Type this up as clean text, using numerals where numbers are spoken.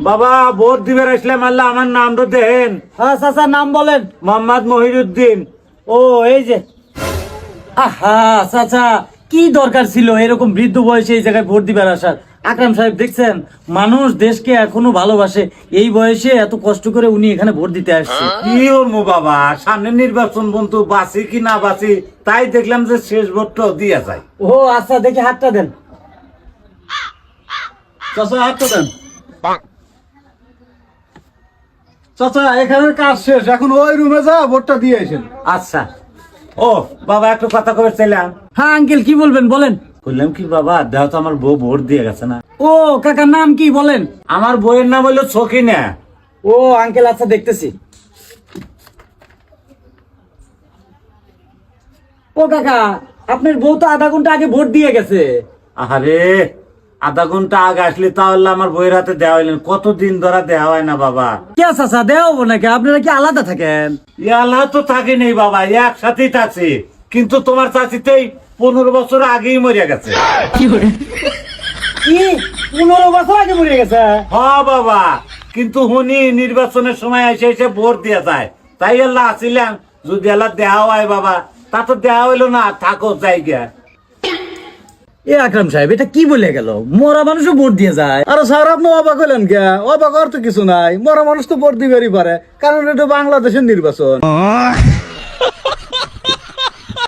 বাবা ভোট দিবে আসলাম, আল্লাহ আমার নামটা দেন। হ্যাঁ চাচা, নাম বলেন। মোহাম্মদ মহিউদ্দিন। ও এই যে। আহা চাচা, কি দরকার ছিল এরকম বৃদ্ধ বয়সে এই জায়গায় ভোট দিবার আসার? আকরাম সাহেব দেখছেন, মানুষ দেশকে এখনো ভালোবাসে, এই বয়সে এত কষ্ট করে উনি এখানে ভোট দিতে আসছে। কি করবো বাবা, সামনে নির্বাচন, বন্ধু বাঁচি কি না বাঁচি, তাই দেখলাম যে শেষ ভোটটাও দিয়া যায়। ও আচ্ছা, দেখি হাতটা দেন। চাচা হাতটা দেন। চাচা এখানের কাজ শেষ, এখন ওই রুমে যা ভোটটা দিয়ে আসেন। আচ্ছা। ও বাবা, একটু কথা কবে চাইলাম। হ্যাঁ আঙ্কেল, কি বলবেন বলেন। বললাম কি বাবা, দেহ তো আমার বউ ভোট দিয়ে গেছে না। ও কাকার নাম কি বলেন? আমার বইয়ের নাম হলো সখিনা। ও আঙ্কেল, আচ্ছা দেখতেছি। ও কাকা, আপনার বউ তো আধা ঘন্টা আগে ভোট দিয়ে গেছে। আরে আধা ঘন্টা আগে আসলে তাহলে আমার বইয়ের হাতে দেওয়া হইলেন, কতদিন ধরা দেওয়া হয় না বাবা। কে চাচা, দেওয়া হবো নাকি? আপনারা কি আলাদা থাকেন? আল্লাহ তো থাকে নেই বাবা, একসাথেই থাকছে, কিন্তু তোমার চাচিতেই 15 বছর আগেই মরিয়া গেছে। কি 15 বছর আগে মরে গেছে? হ্যাঁ বাবা, কিন্তু হুনি নির্বাচনের সময় এসে এসে ভোট দিয়ে যায়, তাই আল্লাহ আসিলাম, যদি আল্লাহ দেওয়া হয় বাবা, তা তো দেওয়া হইলো না, থাকো জায়গা। এ আকরাম সাহেব, এটা কি বলে গেল? মরা মানুষও ভোট দিয়ে যায়? আরে স্যার, আপনি অবাক হলেন কে? অবাক আর তো কিছু নাই, মরা মানুষ তো ভোট দিবারই পারে, কারণ এটা বাংলাদেশের নির্বাচন।